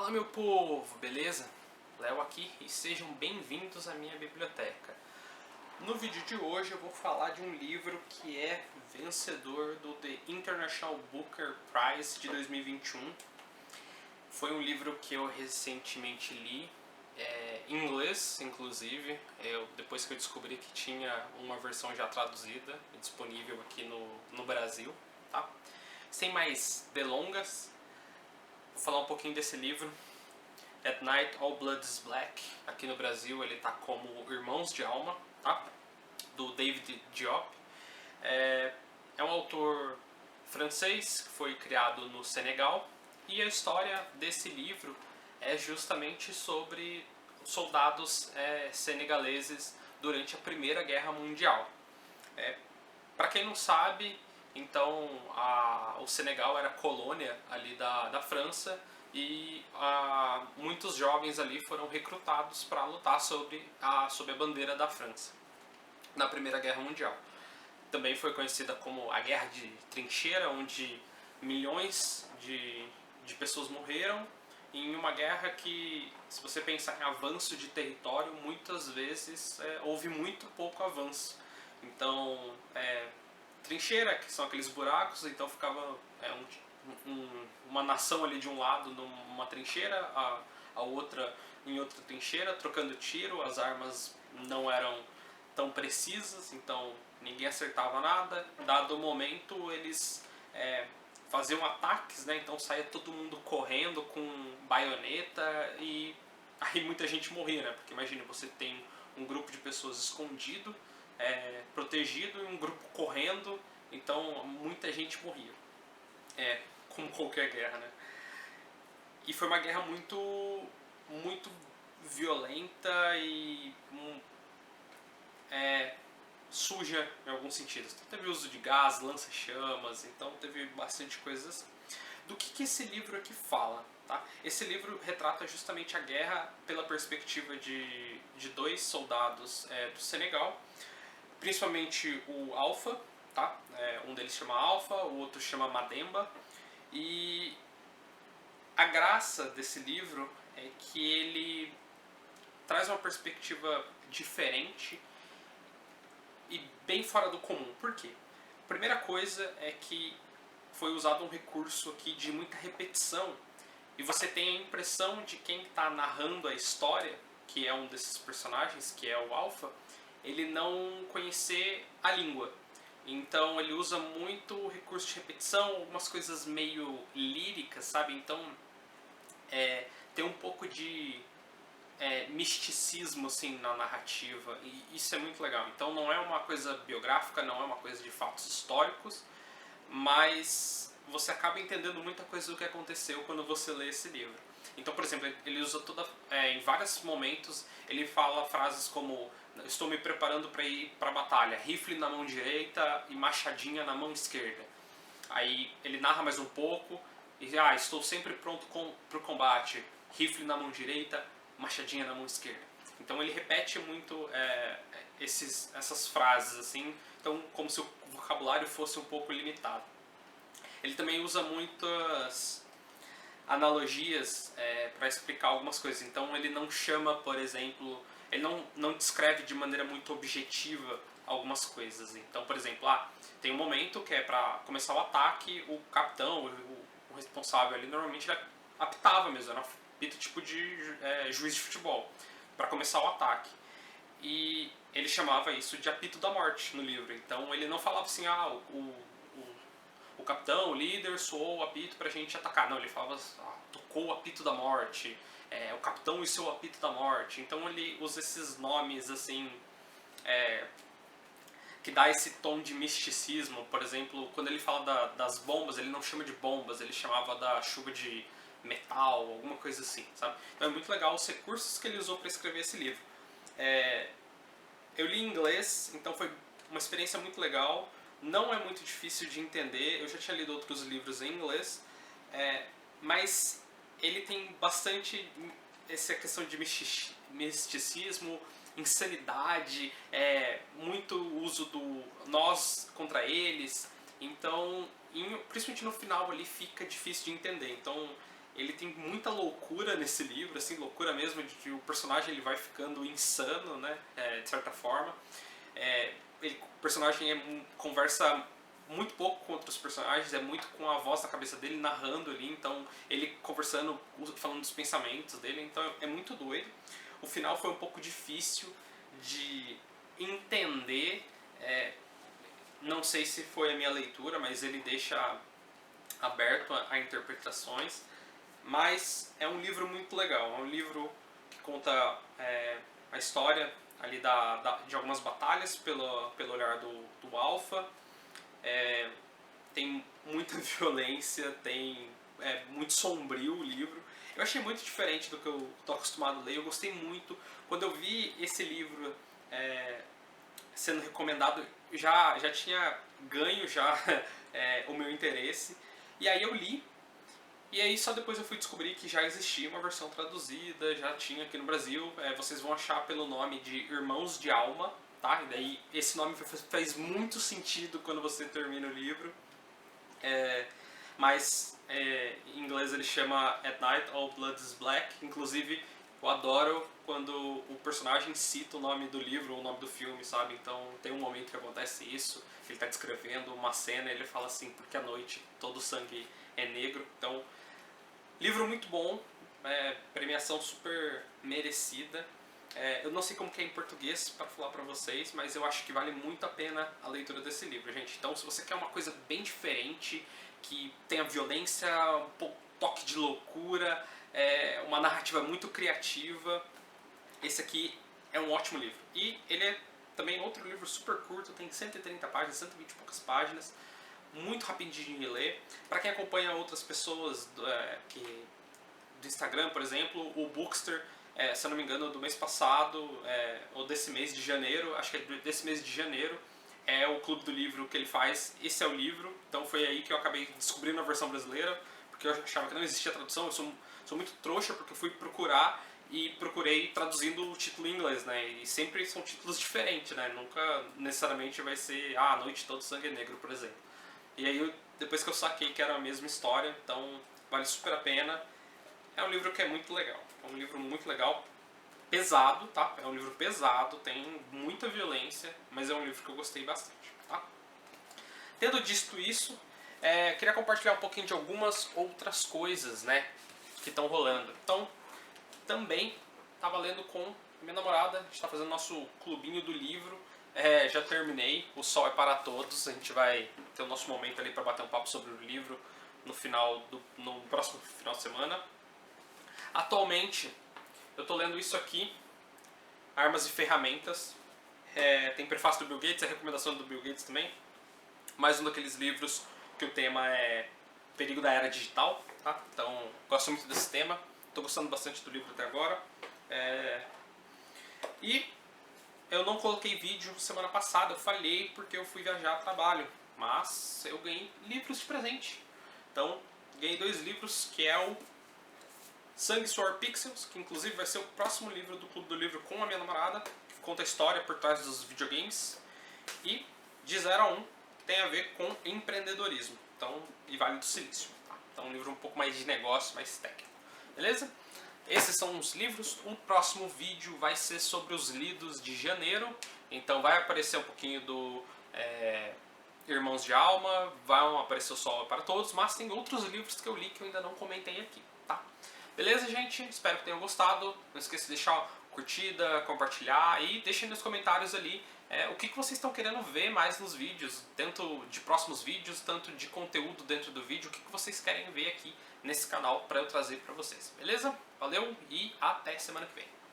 Fala, meu povo, beleza? Léo aqui e sejam bem-vindos à minha biblioteca. No vídeo de hoje eu vou falar de um livro que é vencedor do The International Booker Prize de 2021. Foi um livro que eu recentemente li, em inglês inclusive, depois que eu descobri que tinha uma versão já traduzida e disponível aqui no Brasil. Tá? Sem mais delongas, vou falar um pouquinho desse livro. At Night All Blood is Black, aqui no Brasil ele está como Irmãos de Alma, tá? Do David Diop. É um autor francês que foi criado no Senegal, e a história desse livro é justamente sobre soldados senegaleses durante a Primeira Guerra Mundial. Para quem não sabe, então o Senegal era colônia ali da França, e muitos jovens ali foram recrutados para lutar sob a bandeira da França na Primeira Guerra Mundial. Também foi conhecida como a Guerra de Trincheira, onde milhões de pessoas morreram em uma guerra que, se você pensar em avanço de território, muitas vezes houve muito pouco avanço. Então, trincheira, que são aqueles buracos, então ficava uma nação ali de um lado numa trincheira, a outra em outra trincheira, trocando tiro, as armas não eram tão precisas, então ninguém acertava nada. Dado o momento, eles faziam ataques, né? Então saía todo mundo correndo com baioneta, e aí muita gente morria, né? Porque imagina, você tem um grupo de pessoas escondido, protegido, e um grupo correndo, então muita gente morria. Como qualquer guerra, né? E foi uma guerra muito violenta e suja em alguns sentidos. Então, teve uso de gás, lança-chamas, então teve bastante coisas. Do que esse livro aqui fala? Tá? Esse livro retrata justamente a guerra pela perspectiva de dois soldados do Senegal, principalmente o Alpha, tá? Um deles chama Alpha, o outro chama Mademba. E a graça desse livro é que ele traz uma perspectiva diferente e bem fora do comum. Por quê? A primeira coisa é que foi usado um recurso aqui de muita repetição, e você tem a impressão de quem está narrando a história, que é um desses personagens, que é o Alpha, ele não conhecer a língua. Então ele usa muito recurso de repetição, algumas coisas meio líricas, sabe? Então tem um pouco de misticismo assim na narrativa, e isso é muito legal. Então não é uma coisa biográfica, não é uma coisa de fatos históricos, mas você acaba entendendo muita coisa do que aconteceu quando você lê esse livro. Então, por exemplo, ele usa em vários momentos, ele fala frases como: estou me preparando para ir para a batalha, rifle na mão direita e machadinha na mão esquerda. Aí ele narra mais um pouco e estou sempre pronto para o combate, rifle na mão direita, machadinha na mão esquerda. Então ele repete muito essas frases assim, então como se o vocabulário fosse um pouco limitado. Ele também usa muitas analogias para explicar algumas coisas. Então ele não chama, por exemplo, ele não descreve de maneira muito objetiva algumas coisas. Então, por exemplo, tem um momento que é para começar o ataque, o capitão, o responsável ali, normalmente ele apitava mesmo, era um apito tipo de juiz de futebol, para começar o ataque. E ele chamava isso de apito da morte no livro. Então ele não falava assim, o capitão, o líder, soou o apito pra gente atacar. Não, ele falava, tocou o apito da morte, o capitão e seu apito da morte. Então ele usa esses nomes assim, que dá esse tom de misticismo. Por exemplo, quando ele fala das bombas, ele não chama de bombas, ele chamava da chuva de metal, alguma coisa assim, sabe? Então é muito legal os recursos que ele usou para escrever esse livro. Eu li em inglês, então foi uma experiência muito legal. Não é muito difícil de entender, eu já tinha lido outros livros em inglês, mas ele tem bastante essa questão de misticismo, insanidade, muito uso do nós contra eles. Então, principalmente no final ali, fica difícil de entender. Então Ele tem muita loucura nesse livro, assim, loucura mesmo, de que o personagem ele vai ficando insano, né, de certa forma. O personagem conversa muito pouco com outros personagens, é muito com a voz na cabeça dele, narrando ali, então ele conversando, falando dos pensamentos dele, então é muito doido. O final foi um pouco difícil de entender, não sei se foi a minha leitura, mas ele deixa aberto a interpretações, mas é um livro muito legal, é um livro que conta a história ali de algumas batalhas pelo olhar do Alpha. Tem muita violência, muito sombrio o livro. Eu achei muito diferente do que eu estou acostumado a ler, eu gostei muito. Quando eu vi esse livro sendo recomendado, já tinha ganho o meu interesse. E aí eu li, e aí só depois eu fui descobrir que já existia uma versão traduzida, já tinha aqui no Brasil. Vocês vão achar pelo nome de Irmãos de Alma, tá? E daí esse nome faz muito sentido quando você termina o livro. Mas em inglês ele chama At Night All Blood is Black. Inclusive eu adoro quando o personagem cita o nome do livro ou o nome do filme, sabe? Então tem um momento que acontece isso, ele está descrevendo uma cena e ele fala assim, porque à noite todo o sangue é negro. Então, livro muito bom, premiação super merecida. Eu não sei como que é em português para falar para vocês, mas eu acho que vale muito a pena a leitura desse livro, gente. Então, se você quer uma coisa bem diferente, que tenha violência, um toque de loucura, uma narrativa muito criativa, esse aqui é um ótimo livro. E ele é também outro livro super curto, tem 130 páginas, 120 e poucas páginas, muito rapidinho de ler. Para quem acompanha outras pessoas do Instagram, por exemplo, o Bookster, se eu não me engano, do mês passado, ou desse mês de janeiro, acho que é desse mês de janeiro, é o Clube do Livro que ele faz. Esse é o livro, então foi aí que eu acabei descobrindo a versão brasileira, porque eu achava que não existia tradução. Eu sou muito trouxa, porque eu fui procurar e procurei traduzindo o título em inglês, né? E sempre são títulos diferentes, né? Nunca necessariamente vai ser A Noite Todo Sangue é Negro, por exemplo. E aí depois que eu saquei que era a mesma história, então vale super a pena. É um livro que é muito legal, é um livro muito legal, pesado, tá? É um livro pesado, tem muita violência, mas é um livro que eu gostei bastante, tá? Tendo dito isso, queria compartilhar um pouquinho de algumas outras coisas, né, que estão rolando. Então, também estava lendo com minha namorada, a gente está fazendo nosso clubinho do livro. Já terminei, O Sol é para Todos. A gente vai ter o nosso momento ali para bater um papo sobre o livro no próximo final de semana. Atualmente, eu estou lendo isso aqui, Armas e Ferramentas. Tem prefácio do Bill Gates, a recomendação do Bill Gates também. Mais um daqueles livros que o tema é perigo da era digital, tá? Então, gosto muito desse tema. Estou gostando bastante do livro até agora. E eu não coloquei vídeo semana passada, eu falhei porque eu fui viajar a trabalho. Mas eu ganhei livros de presente. Então, ganhei 2 livros, que é o Sangue, Suor, Pixels, que inclusive vai ser o próximo livro do Clube do Livro com a minha namorada, que conta a história por trás dos videogames. E de 0 a 1, que tem a ver com empreendedorismo. Então, e Vale do Silício. Tá? Então, um livro um pouco mais de negócio, mais técnico. Beleza? Esses são os livros. O próximo vídeo vai ser sobre os lidos de janeiro. Então vai aparecer um pouquinho do Irmãos de Alma, vão aparecer o Sol para Todos, mas tem outros livros que eu li que eu ainda não comentei aqui, tá? Beleza, gente? Espero que tenham gostado. Não esqueça de deixar curtida, compartilhar e deixem nos comentários ali o que vocês estão querendo ver mais nos vídeos, tanto de próximos vídeos, tanto de conteúdo dentro do vídeo, o que vocês querem ver aqui nesse canal para eu trazer para vocês, beleza? Valeu e até semana que vem.